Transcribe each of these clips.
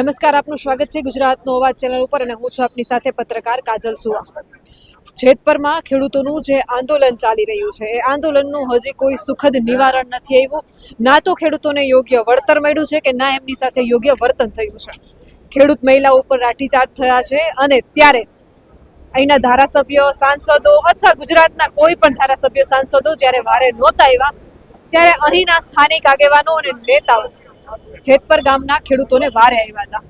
નમસ્કાર, આપનું સ્વાગત છે ગુજરાતનો અવાજ ચેનલ ઉપર અને હું છું આપની સાથે પત્રકાર કાજલ સુવા. જેતપરમાં ખેડૂતોનું જે આંદોલન ચાલી રહ્યું છે એ આંદોલનનું હજી કોઈ સુખદ નિવારણ નથી આવ્યું. ના તો ખેડૂતોને યોગ્ય વળતર મળ્યું છે કે ના એમની સાથે યોગ્ય વર્તન થયું છે. ખેડૂત મહિલાઓ ઉપર લાઠીચાર્જ થયા છે અને ત્યારે અહીંના ધારાસભ્યો, સાંસદો અથવા ગુજરાતના કોઈ પણ ધારાસભ્ય, સાંસદો જ્યારે વારે નહોતા આવ્યા ત્યારે અહીંના સ્થાનિક આગેવાનો અને નેતાઓ જેતપર ગામના ખેડૂતોને વારે આવ્યા હતા.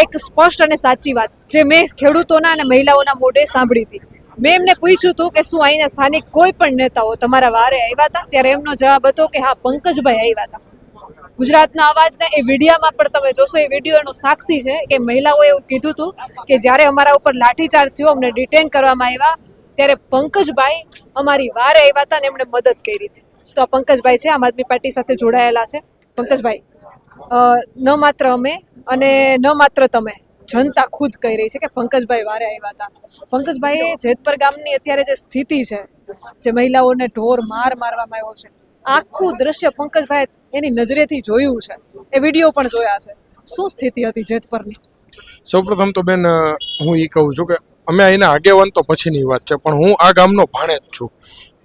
એક સ્પષ્ટ અને સાચી વાત જે મેં ખેડૂતોના અને મહિલાઓના મોઢે સાંભળી હતી. મેં એમને પૂછ્યું હતું કે શું અહીંના સ્થાનિક કોઈ પણ નેતાઓ તમારા વારે આવ્યા હતા? ત્યારે એમનો જવાબ હતો કે હા, પંકજભાઈ આવ્યા હતા. ગુજરાતના અવાજના એ વિડીયોમાં પણ તમે જોશો, એ વિડીયોનો સાક્ષી છે કે મહિલાઓએ એવું કીધું હતું કે જ્યારે અમારા ઉપર લાઠીચાર્જ થયો, અમને ડિટેન કરવામાં આવ્યા, ત્યારે પંકજભાઈ અમારી વારે આવ્યા હતા અને એમણે મદદ કરી હતી. તો આ પંકજભાઈ છે, આમ આદમી પાર્ટી સાથે જોડાયેલા છે. પંકજભાઈ, ન માત્ર અમે અને ન માત્ર તમે, જનતા ખુદ કહી રહી છે કે પંકજભાઈ વારે આવ્યા હતા. પંકજભાઈએ જેતપર ગામની અત્યારે જે સ્થિતિ છે, જે મહિલાઓને ઢોર માર મારવામાં આવ્યો છે, આખું દ્રશ્ય પંકજભાઈ એની નજરેથી જોયું છે, એ વિડીયો પણ જોયા છે. શું સ્થિતિ હતી જેતપરની? સૌપ્રથમ તો બેન, હું એ કહું છું કે અમે અહીંના આગેવાન તો પછીની વાત છે, પણ હું આ ગામનો ભાણેજ છું.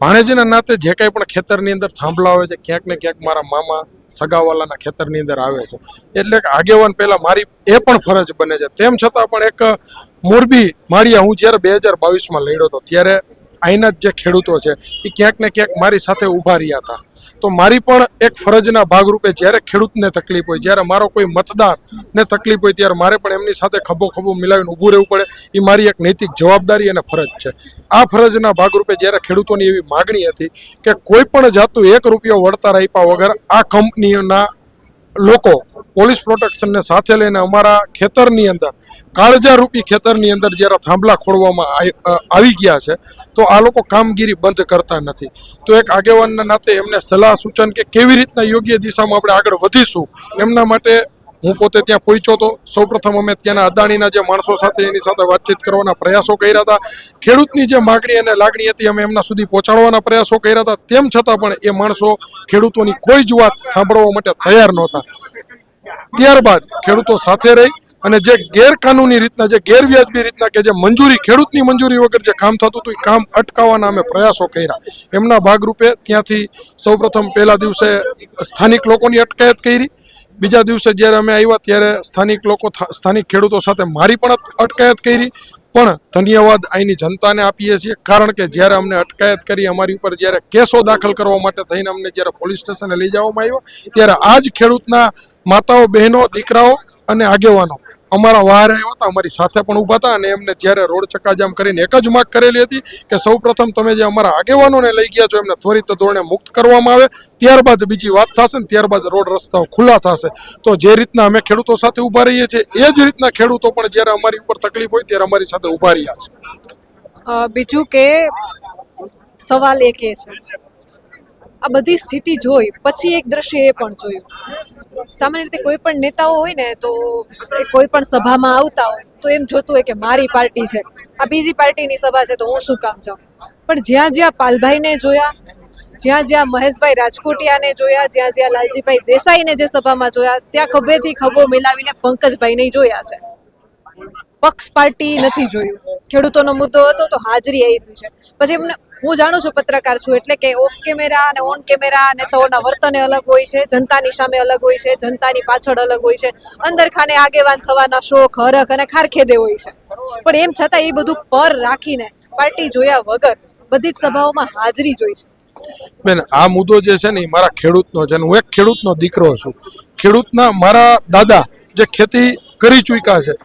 ભાણેજના નાતે જે કાંઈ પણ ખેતરની અંદર થાંભલા હોય છે, ક્યાંક ને ક્યાંક મારા મામા સગાવાલાના ખેતરની અંદર આવે છે, એટલે કે આગેવાન પહેલાં મારી એ પણ ફરજ બને છે. તેમ છતાં પણ એક મોરબી માળિયા હું જ્યારે 2022માં લડ્યો હતો ત્યારે અહીંના જે ખેડૂતો છે એ ક્યાંક ને ક્યાંક મારી સાથે ઊભા રહ્યા હતા. તો મારી પણ એક ફરજના ભાગરૂપે જ્યારે ખેડૂતને તકલીફ હોય, જ્યારે મારો કોઈ મતદારને તકલીફ હોય, ત્યારે મારે પણ એમની સાથે ખભો ખભો મિલાવીને ઊભું રહેવું પડે. એ મારી એક નૈતિક જવાબદારી અને ફરજ છે. આ ફરજના ભાગરૂપે જ્યારે ખેડૂતોની એવી માગણી હતી કે કોઈ પણ જાતનું 1 રૂપિયો વળતર આપ્યા વગર આ કંપનીના લોકો પોલીસ પ્રોટેક્શનને સાથે લઈને અમારા ખેતરની અંદર, કાળજારૂપી ખેતરની અંદર જ્યારે થાંભલા ખોડવામાં આવી ગયા છે, તો આ લોકો કામગીરી બંધ કરતા નથી. તો એક આગેવાનના નાતે એમને સલાહ સૂચન કે કેવી રીતના યોગ્ય દિશામાં આપણે આગળ વધીશું, એમના માટે હું પોતે ત્યાં પહોંચ્યો હતો. સૌપ્રથમ અમે ત્યાંના અદાણીના જે માણસો સાથે એની સાથે વાતચીત કરવાના પ્રયાસો કર્યા હતા. ખેડૂતની જે માગણી અને લાગણી હતી અમે એમના સુધી પહોંચાડવાના પ્રયાસો કર્યા હતા. તેમ છતાં પણ એ માણસો ખેડૂતોની કોઈ જ વાત સાંભળવા માટે તૈયાર નહોતા. ત્યારબાદ ખેડૂતો સાથે રહી અને જે ગેરકાનૂની રીતના, જે ગેરવ્યાજબી રીતના કે જે મંજૂરી, ખેડૂતની મંજૂરી વગર જે કામ થતું હતું એ કામ અટકાવવાના અમે પ્રયાસો કર્યા. એમના ભાગરૂપે ત્યાંથી સૌપ્રથમ પહેલા દિવસે સ્થાનિક લોકોની અટકાયત કરી. બીજા દિવસે જ્યારે અમે આવ્યા ત્યારે સ્થાનિક ખેડૂતો સાથે મારી પણ અટકાયત કરી. પણ ધન્યવાદ અહીંની જનતાને આપીએ છીએ, કારણ કે જ્યારે અમને અટકાયત કરી, અમારી ઉપર જ્યારે કેસો દાખલ કરવા માટે થઈને અમને જ્યારે પોલીસ સ્ટેશને લઈ જવામાં આવ્યો, ત્યારે આ જ ખેડૂતના માતાઓ, બહેનો, દીકરાઓ અને આગેવાનો અમારા વહારે આવ્યા હતા, અમારી સાથે પણ ઊભા હતા. અને એમને જ્યારે રોડ ચક્કાજામ કરીને એક જ માગ કરેલી હતી કે સૌપ્રથમ તમે જે અમારા આગેવાનોને લઈ ગયા છો એમને ત્વરિત ધોરણે મુક્ત કરવામાં આવે, ત્યારબાદ બીજી વાત થશે ને ત્યારબાદ રોડ રસ્તાઓ ખુલ્લા થશે. તો જે રીતના અમે ખેડૂતો સાથે ઊભા રહીએ છીએ એ જ રીતના ખેડૂતો પણ જ્યારે અમારી ઉપર તકલીફ હોય ત્યારે અમારી સાથે ઊભા રહ્યા છે. બીજું કે સવાલ એક એ છે, આ બધી સ્થિતિ જોઈ પછી એક દ્રશ્ય એ પણ જોયું. સામાન્ય રીતે કોઈ પણ નેતાઓ હોય ને તો એ કોઈ પણ સભામાં આવતા હોય તો એમ જોતું હોય કે મારી પાર્ટી છે, આ બીજી પાર્ટીની સભા છે તો હું શું કામ જાઉં. પણ જ્યાં જ્યાં પાલભાઈને જોયા, જ્યાં જ્યાં મહેશભાઈ રાજકોટિયાને જોયા, જ્યાં જ્યાં લાલજીભાઈ દેસાઈને જે સભામાં જોયા, ત્યાં ખભેથી ખભો મિલાવીને પંકજભાઈને જોયા છે. પક્ષ પાર્ટી નથી જોયું. ખેડૂતોનો મુદ્દો હતો તો હાજરી આપી છે. પછી એમને, હું જાણું છું, પત્રકાર છું એટલે કે ઓફ કેમેરા અને ઓન કેમેરા નેતાઓના વર્તને અલગ હોય છે, જનતાની સામે અલગ હોય છે, જનતાની પાછળ અલગ હોય છે, અંદર ખાને આગેવાન થવાના શોખ, હરખ અને ખારખેદે હોય છે. પણ એમ છતાં એ બધું પર રાખીને પાર્ટી જોયા વગર બધી જ સભાઓમાં હાજરી જોઈ છે. બેન, આ મુદ્દો જે છે ને એ મારા ખેડૂતનો છે. હું એક ખેડૂતનો દીકરો છું. ખેડૂતના મારા દાદા જે ખેતી કરી ચૂક્યા છે,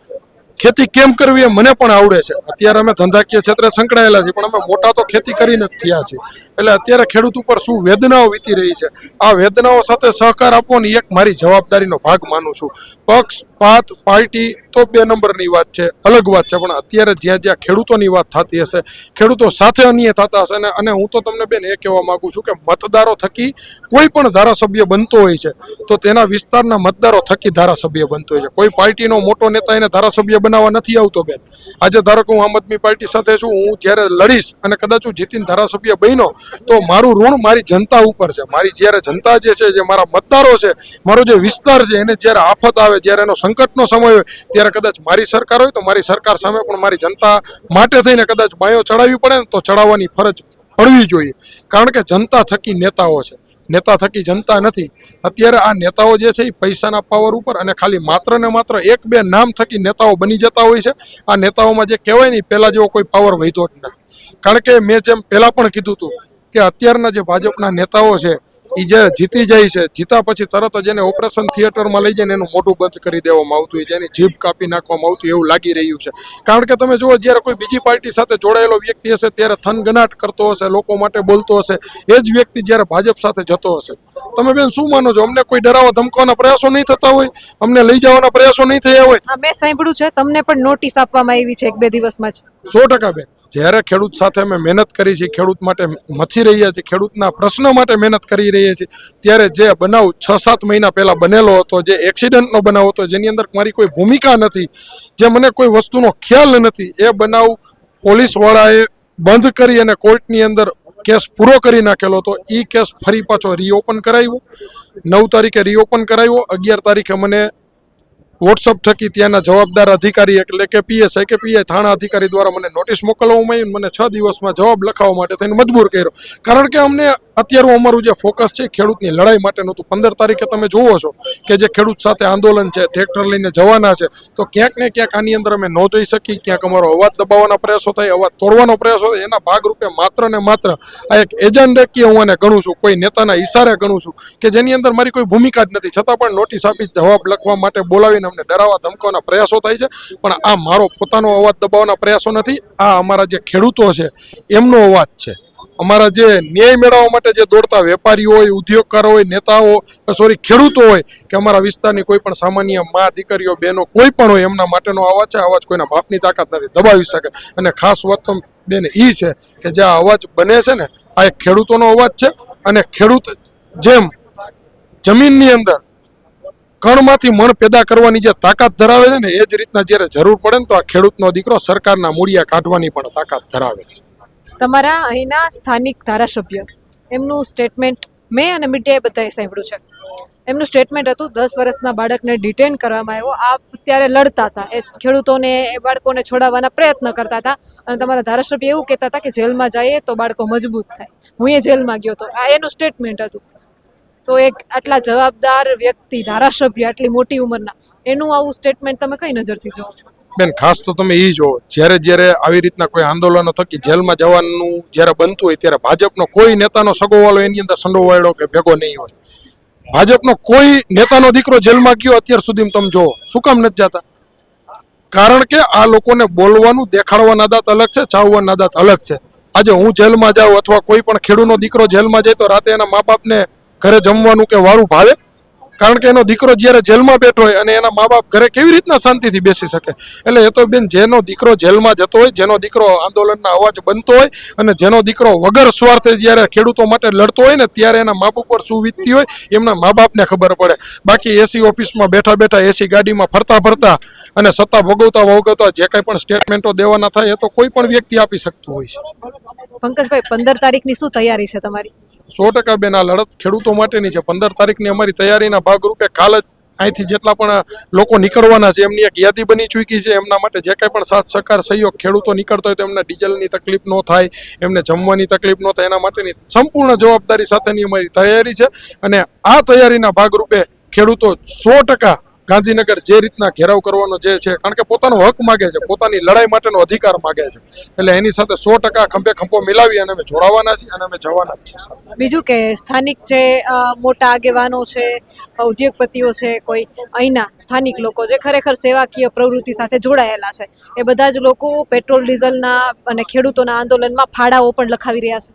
ખેતી કેમ કરવી એ મને પણ આવડે છે. અત્યારે અમે ધંધાકીય ક્ષેત્રે સંકળાયેલા છીએ, પણ અમે મોટા તો ખેતી કરીને જ થયા છીએ. એટલે અત્યારે ખેડૂત ઉપર શું વેદનાઓ વીતી રહી છે, આ વેદનાઓ સાથે સહકાર આપવાની એક મારી જવાબદારીનો ભાગ માનું છું. પક્ષ, પાત, પાર્ટી તો 2 નંબરની વાત છે, અલગ વાત છે. પણ અત્યારે જ્યાં જ્યાં ખેડૂતોની વાત થતી હશે, ખેડૂતો સાથે અન્યાય થતા હશે અને હું તો તમને બેન એ કહેવા માગું છું કે મતદારો થકી કોઈ પણ ધારાસભ્ય બનતો હોય છે તો તેના વિસ્તારના મતદારો થકી ધારાસભ્ય બનતો હોય છે. કોઈ પાર્ટીનો મોટો નેતા એને ધારાસભ્ય બનાવવા નથી આવતો બેન. આજે ધારો કે હું આમ આદમી પાર્ટી સાથે છું, હું જ્યારે લડીશ અને કદાચ હું જીતીને ધારાસભ્ય બન્યો તો મારું ઋણ મારી જનતા ઉપર છે. મારી જ્યારે જનતા જે છે, જે મારા મતદારો છે, મારો જે વિસ્તાર છે, એને જ્યારે આફત આવે, જ્યારે એનો સંકટનો સમય હોય ત્યારે કદાચ મારી સરકાર હોય તો મારી સરકાર સામે પણ મારી જનતા માટે થઈને કદાચ બાયો ચડાવવી પડે ને તો ચડાવવાની ફરજ પડવી જોઈએ. કારણ કે જનતા થકી નેતાઓ છે, નેતા થકી જનતા નથી. અત્યારે આ નેતાઓ જે છે એ પૈસાના પાવર ઉપર અને ખાલી માત્ર ને માત્ર એક બે નામ થકી નેતાઓ બની જતા હોય છે. આ નેતાઓમાં જે કહેવાય ને પહેલા જેવો કોઈ પાવર વધ્યો જ નથી. કારણ કે મેં જેમ પહેલા પણ કીધું હતું કે અત્યારના જે ભાજપના નેતાઓ છે એ જે જીતી જાય છે, જીતા પછી તરત જ એને ઓપરેશન થિયેટરમાં લઈ જઈને એનું મોઢું બંધ કરી દેવામાં આવતું હોય છે, એની જીભ કાપી નાખવામાં આવતું એવું લાગી રહ્યું છે. કારણ કે તમે જુઓ, જ્યારે કોઈ બીજી પાર્ટી સાથે જોડાયેલો વ્યક્તિ હશે ત્યારે થનગનાટ કરતો હશે, લોકો માટે બોલતો હશે, એ જ વ્યક્તિ જ્યારે ભાજપ સાથે જતો હશે, તમે બેન શું માનો છો? અમને કોઈ ડરાવવા ધમકાવવાના પ્રયાસો નહીં થતા હોય? અમને લઈ જવાના પ્રયાસો નહીં થયા હોય? હા, મેં સાંભળ્યું છે તમને પણ નોટિસ આપવામાં આવી છે 1-2 દિવસમાં જ. 100% બેન. જ્યારે ખેડૂત સાથે અમે મહેનત કરી છે, ખેડૂત માટે મથી રહ્યા છીએ, ખેડૂતના પ્રશ્ન માટે મહેનત કરી રહ્યા છીએ, ત્યારે જે બનાવ 6-7 મહિના પહેલા બનેલો હતો, જે એક્સિડન્ટનો બનાવ હતો, જેની અંદર મારી કોઈ ભૂમિકા નથી, જે મને કોઈ વસ્તુનો ખ્યાલ નથી, એ બનાવ પોલીસવાળાએ બંધ કરી અને કોર્ટની અંદર કેસ પૂરો કરી નાખેલો હતો. એ કેસ ફરી પાછો રીઓપન કરાવ્યો. 9 તારીખે રીઓપન કરાવ્યો. 11 તારીખે મને વોટ્સઅપ થકી ત્યાંના જવાબદાર અધિકારી એટલે કે પીએસઆઈ કે પીઆઈ થાણા અધિકારી દ્વારા મને નોટિસ મોકલવામાં આવી. મને 6 દિવસમાં જવાબ લખાવવા માટે થઈને મજબૂર કર્યો. કારણ કે અમને અત્યારે અમારું જે ફોકસ છે ખેડૂતની લડાઈ માટેનું હતું. 15 તારીખે તમે જુઓ છો કે જે ખેડૂત સાથે આંદોલન છે, ટ્રેક્ટર લઈને જવાના છે, તો ક્યાંક ને ક્યાંક આની અંદર અમે ન જોઈ શકી, ક્યાંક અમારો અવાજ દબાવવાના પ્રયાસો થાય, અવાજ તોડવાનો પ્રયાસો થાય. એના ભાગરૂપે માત્ર ને માત્ર આ એક એજન્ડકીય હું આને ગણું છું, કોઈ નેતાના ઈશારે ગણું છું કે જેની અંદર મારી કોઈ ભૂમિકા જ નથી. છતાં પણ નોટિસ આપી જવાબ લખવા માટે બોલાવીને અમને ડરાવવા ધમકાવવાના પ્રયાસો થાય છે. પણ આ મારો પોતાનો અવાજ દબાવવાના પ્રયાસો નથી. આ અમારા જે ખેડૂતો છે એમનો અવાજ છે. અમારા જે ન્યાય મેળવવા માટે જે દોડતા વેપારીઓ હોય, ઉદ્યોગકારો હોય, નેતાઓ, ખેડૂતો હોય કે અમારા વિસ્તારની કોઈ પણ સામાન્ય મા, દીકરીઓ, બહેનો કોઈ પણ હોય, એમના માટેનો અવાજ છે. અવાજ કોઈના બાપની તાકાત નથી દબાવી શકે. અને ખાસ વાત તો બેન એ છે કે જે આ અવાજ બને છે ને, આ એક ખેડૂતોનો અવાજ છે. અને ખેડૂત જેમ જમીનની અંદર કણમાંથી મણ પેદા કરવાની જે તાકાત ધરાવે છે ને, એ જ રીતના જ્યારે જરૂર પડે ને તો આ ખેડૂતનો દીકરો સરકારના મૂળિયા કાઢવાની પણ તાકાત ધરાવે છે. તમારા અહીંના સ્થાનિક ધારાસભ્ય એમનું સ્ટેટમેન્ટ મેં અને મીડિયાએ બધાએ સાંભળ્યું છે. એમનું સ્ટેટમેન્ટ હતું 10 વર્ષના બાળકને ડિટેન કરવામાં આવ્યો. આપ ત્યારે લડતા હતા, એ ખેડૂતોને, એ બાળકોને છોડાવવાના પ્રયત્ન કરતા હતા અને તમારા ધારાસભ્ય એવું કહેતા હતા કે જેલમાં જઈએ તો બાળકો મજબૂત થાય. હું એ જેલમાં ગયો હતો. આ એનું સ્ટેટમેન્ટ હતું. તો એક આટલા જવાબદાર વ્યક્તિ, ધારાસભ્ય, આટલી મોટી ઉંમરના, એનું આવું સ્ટેટમેન્ટ તમે કઈ નજરથી જોવો છો? બેન, ખાસ તો તમે એ જુઓ, જ્યારે આવી રીતના કોઈ આંદોલનો થકી જેલમાં જવાનું જ્યારે બનતું હોય ત્યારે ભાજપનો કોઈ નેતાનો સગોવાળો એની અંદર સંડોવાયેલો કે ભેગો નહીં હોય. ભાજપનો કોઈ નેતાનો દીકરો જેલમાં ગયો અત્યાર સુધી તમે જુઓ, શું કામ નથી જતા? કારણ કે આ લોકોને બોલવાનું, દેખાડવાના આદત અલગ છે, ચાવવાના આદત અલગ છે. આજે હું જેલમાં જાઉં અથવા કોઈ પણ ખેડૂતનો દીકરો જેલમાં જાય તો રાતે એના મા બાપને ઘરે જમવાનું કે વારું ભાવે? કારણ કે એનો દીકરો જ્યારે જેલમાં બેઠો હોય અને એના મા બાપ ઘરે કેવી રીતના શાંતિથી બેસી શકે? એટલે એ તો બેન, જેનો દીકરો જેલમાં જતો હોય, જેનો દીકરો આંદોલનના અવાજ બનતો હોય અને જેનો દીકરો વગર સ્વાર્થે જ્યારે ખેડૂતો માટે લડતો હોય ને, ત્યારે એના મા બાપ પર શું વીતતી હોય એમના મા બાપને ખબર પડે. બાકી એસી ઓફિસમાં બેઠા બેઠા, એસી ગાડીમાં ફરતા ફરતા અને સત્તા ભોગવતા જે કંઈ પણ સ્ટેટમેન્ટો દેવાના થાય એ તો કોઈ પણ વ્યક્તિ આપી શકતું હોય છે. પંકજભાઈ, 15 તારીખની શું તૈયારી છે તમારી? 100% બેન, આ લડત ખેડૂતો માટેની છે. 15 તારીખની અમારી તૈયારીના ભાગરૂપે કાલ જ અહીંથી જેટલા પણ લોકો નીકળવાના છે એમની એક યાદી બની ચૂકી છે. એમના માટે જે કંઈ પણ સાથ સહકાર સહયોગ ખેડૂતો નીકળતો હોય તો એમને ડીઝલની તકલીફ ન થાય, એમને જમવાની તકલીફ ન થાય, એના માટેની સંપૂર્ણ જવાબદારી સાથેની અમારી તૈયારી છે. અને આ તૈયારીના ભાગરૂપે ખેડૂતો 100% ગાંધીનગર જે રીતના ઘેરાવ કરવાનો જે છે, કારણ કે પોતાનો હક માગે છે, પોતાની લડાઈ માટેનો અધિકાર માગે છે, એટલે એની સાથે 100% ખંભે ખંભો મિલાવી અને અમે જોડાવાના છીએ અને અમે જવાના જ છીએ. બીજું કે સ્થાનિક જે મોટા આગેવાનો છે, ઉદ્યોગપતિઓ છે, કોઈ અહીંના સ્થાનિક લોકો જે ખરેખર સેવાકીય પ્રવૃત્તિ સાથે જોડાયેલા છે, એ બધા જ લોકો પેટ્રોલ ડીઝલના અને ખેડૂતોના આંદોલનમાં ફાળાઓ પણ લખાવી રહ્યા છે.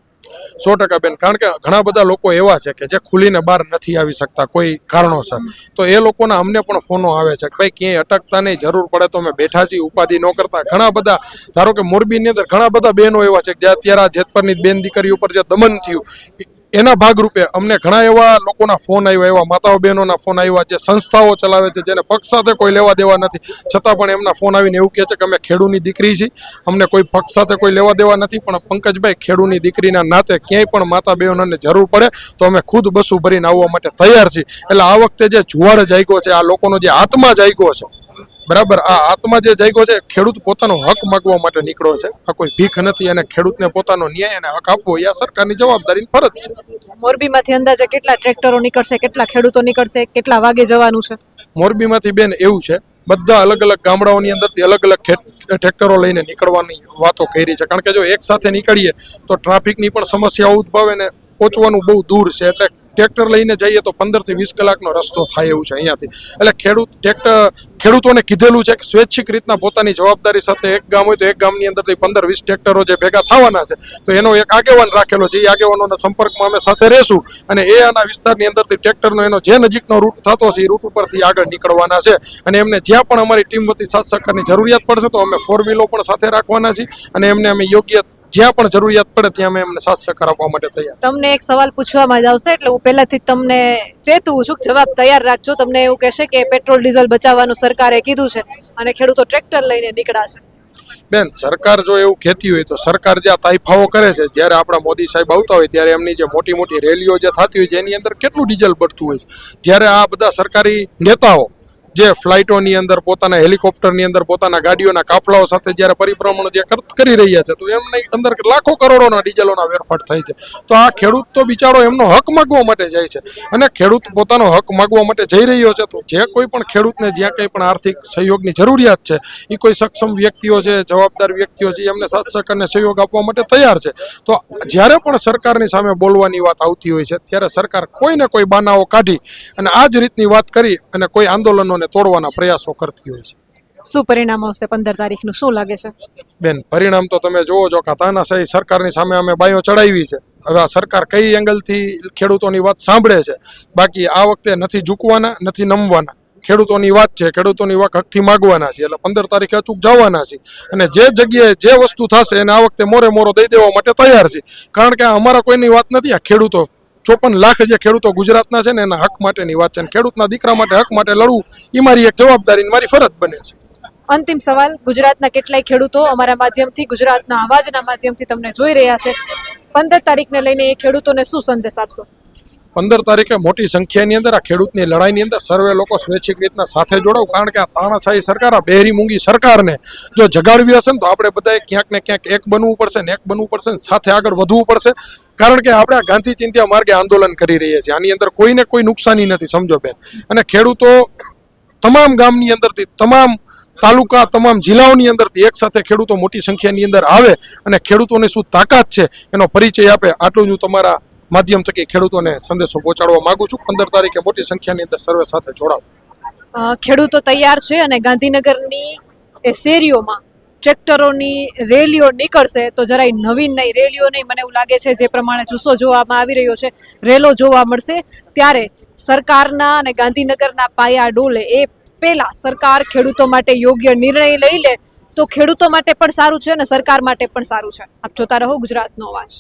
100% બેન, કારણ કે ઘણા બધા લોકો એવા છે કે જે ખુલીને બહાર નથી આવી શકતા કોઈ કારણોસર, તો એ લોકોના અમને પણ ફોનો આવે છે કે ભાઈ ક્યાંય અટકતા નહીં, જરૂર પડે તો અમે બેઠા છીએ, ઉપાધિ ન કરતા. ઘણા બધા, ધારો કે મોરબીની અંદર ઘણા બધા બહેનો એવા છે કે જે અત્યારે આ જેતપરની બેન દીકરી ઉપર જે દમન થયું, એના ભાગરૂપે અમને ઘણા એવા લોકોના ફોન આવ્યા, એવા માતાઓ બહેનોના ફોન આવ્યા જે સંસ્થાઓ ચલાવે છે, જેને પક્ષ સાથે કોઈ લેવા દેવા નથી, છતાં પણ એમના ફોન આવીને એવું કહે છે કે અમે ખેડૂની દીકરી છીએ, અમને કોઈ પક્ષ સાથે કોઈ લેવા દેવા નથી, પણ પંકજભાઈ ખેડૂની દીકરીના નાતે ક્યાંય પણ માતા બહેનોને જરૂર પડે તો અમે ખુદ બસું ભરીને આવવા માટે તૈયાર છીએ. એટલે આ વખતે જે જુવાળ જાગ્યો છે, આ લોકોનો જે આત્મા જાગ્યો છે, બરાબર, આ આત્મા જે જાગ્યો છે, ખેડૂત પોતાનો હક માગવા માટે નીકળ્યો છે. આ કોઈ ભીખ નથી, અને ખેડૂતને પોતાનો ન્યાય અને હક આપવો એ આ સરકારની જવાબદારી ફરજ છે. મોરબીમાંથી અંદાજે કેટલા ટ્રેક્ટરો નીકળશે, કેટલા ખેડૂતો નીકળશે, કેટલા વાગે જવાનું છે? મોરબીમાંથી બેન એવું છે, બધા અલગ અલગ ગામડાઓની અંદરથી અલગ અલગ ટ્રેક્ટરો લઈને નીકળવાની વાતો કરી છે. કારણ કે જો એક સાથે નીકળીએ તો ટ્રાફિકની પણ સમસ્યાઓ ઉદ્ભવે ને પહોંચવાનું બહુ દૂર છે. એટલે ટ્રેક્ટર લઈને જઈએ તો 15 થી 20 કલાકનો રસ્તો થાય એવું છે અહીંયાથી. એટલે ખેડૂતોને કીધેલું છે કે સ્વૈચ્છિક રીતના પોતાની જવાબદારી સાથે એક ગામ હોય તો એક ગામની અંદરથી 15-20 ટ્રેક્ટરો જે ભેગા થવાના છે, તો એનો એક આગેવાન રાખેલો છે. એ આગેવાનોના સંપર્કમાં અમે સાથે રહેશું, અને એ આના વિસ્તારની અંદરથી ટ્રેક્ટરનો એનો જે નજીકનો રૂટ થતો છે એ રૂટ ઉપરથી આગળ નીકળવાના છે. અને એમને જ્યાં પણ અમારી ટીમ વતી સાથ સહકારની જરૂરિયાત પડશે તો અમે 4 વ્હીલો પણ સાથે રાખવાના છીએ, અને એમને અમે યોગ્ય જ્યાં પણ જરૂરિયાત પડે ત્યાં અમે એમને સાથ સહકાર આપવા માટે તૈયાર. તમને એક સવાલ પૂછવામાં જ આવશે, એટલે હું પહેલાથી જ તમને ચેતવું છું, જવાબ તૈયાર રાખજો. તમને એવું કહેશે કે પેટ્રોલ ડીઝલ બચાવવાનું સરકારે કીધું છે અને ખેડૂતો ટ્રેક્ટર લઈને નીકળ્યા છે. બેન, સરકાર જો એવું કહેતી હોય તો સરકાર જે આ તાઇફાઓ કરે છે, જ્યારે આપણા મોદી સાહેબ આવતા હોય ત્યારે એમની જે મોટી મોટી રેલીઓ જે થતી હોય છે એની અંદર કેટલું ડીઝલ બળતું હોય છે. જ્યારે આ બધા સરકારી નેતાઓ જે ફ્લાઇટોની અંદર, પોતાના હેલિકોપ્ટરની અંદર, પોતાના ગાડીઓના કાફલાઓ સાથે જ્યારે પરિભ્રમણ જે કરી રહ્યા છે, તો એમની અંદર લાખો કરોડોના ડીઝલોના વેરફાટ થાય છે. તો આ ખેડૂત તો બિચારો એમનો હક માગવા માટે જાય છે, અને ખેડૂત પોતાનો હક માગવા માટે જઈ રહ્યો છે. તો જે કોઈ પણ ખેડૂતને જ્યાં કંઈ પણ આર્થિક સહયોગની જરૂરિયાત છે, એ કોઈ સક્ષમ વ્યક્તિઓ છે, જવાબદાર વ્યક્તિઓ છે, એમને સાથ સહકારને સહયોગ આપવા માટે તૈયાર છે. તો જ્યારે પણ સરકારની સામે બોલવાની વાત આવતી હોય છે ત્યારે સરકાર કોઈને કોઈ બાનાઓ કાઢી અને આ જ રીતની વાત કરી અને કોઈ આંદોલનોને તોડવાના પ્રયાસો કરતી હોય છે. શું પરિણામ આવશે 15 તારીખનું, શું લાગે છે? બેન, પરિણામ તો તમે જોવો છો કે તાનાશાહી સરકારની સામે અમે બાયો ચડાવી છે. હવે આ સરકાર કઈ એંગલથી ખેડૂતોની વાત સાંભળે છે, બાકી આ વખતે નથી ઝૂકવાના, નથી નમવાના. ખેડૂતોની વાત છે, ખેડૂતોની વાત હકથી માગવાના છે. એટલે 15 તારીખે અચૂક જવાના છે, અને જે જગ્યાએ જે વસ્તુ થશે એને આ વખતે મોરે મોરો દઈ દેવા માટે તૈયાર છે. કારણ કે અમારા કોઈની વાત નથી, આ ખેડૂતો 54 લાખ જે ખેડૂતો ગુજરાતના છે ને એના હક માટેની વાત છે. અને ખેડૂતના દીકરા માટે હક માટે લડવું એ મારી એક જવાબદારી, મારી ફરજ બને છે. અંતિમ સવાલ, ગુજરાતના કેટલાય ખેડૂતો અમારા માધ્યમથી, ગુજરાતના અવાજના માધ્યમથી તમને જોઈ રહ્યા છે. 15 તારીખને લઈને એ ખેડૂતોને શું સંદેશ આપશો? 15 તારીખે મોટી સંખ્યાની અંદર આ ખેડૂતની લડાઈની અંદર સર્વે લોકો સ્વૈચ્છિક રીતના સાથે જોડાવ. કારણ કે આ તાનાશાહી સરકાર, આ બહેરી મૂંગી સરકારને જો જગાડવી હશે ને તો આપણે બધાએ ક્યાંક ને ક્યાંક એક બનવું પડશે ને સાથે આગળ વધવું પડશે. કારણ કે આપણે આ ગાંધી ચિંધ્યા માર્ગે આંદોલન કરી રહ્યા છીએ. આની અંદર કોઈને કોઈ નુકસાની નથી, સમજો બેન. અને ખેડૂતો તમામ ગામની અંદરથી, તમામ તાલુકા, તમામ જિલ્લાઓની અંદરથી એક સાથે ખેડૂતો મોટી સંખ્યાની અંદર આવે અને ખેડૂતોની શું તાકાત છે એનો પરિચય આપે. આટલું જ હું તમારા માધ્યમ થકી ખેડૂતોને સંદેશો પહોંચાડવા માંગુ છું. 15 તારીખે મોટી સંખ્યાની અંદર સર્વે સાથે જોડાવ. ખેડૂતો તૈયાર છે અને ગાંધીનગરની એ શેરીઓમાં ટ્રેક્ટરોની રેલીઓ નીકળશે. તો જરાય નવીન નહીં, રેલીઓ નહીં, મને એવું લાગે છે જે પ્રમાણે જુસ્સો જોવામાં આવી રહ્યો છે, રેલો જોવા મળશે. ત્યારે સરકારના અને ગાંધીનગરના પાયા ડોલે એ પહેલા સરકાર ખેડૂતો માટે યોગ્ય નિર્ણય લઈ લે તો ખેડૂતો માટે પણ સારું છે અને સરકાર માટે પણ સારું છે. આપ જોતા રહો ગુજરાતનો અવાજ.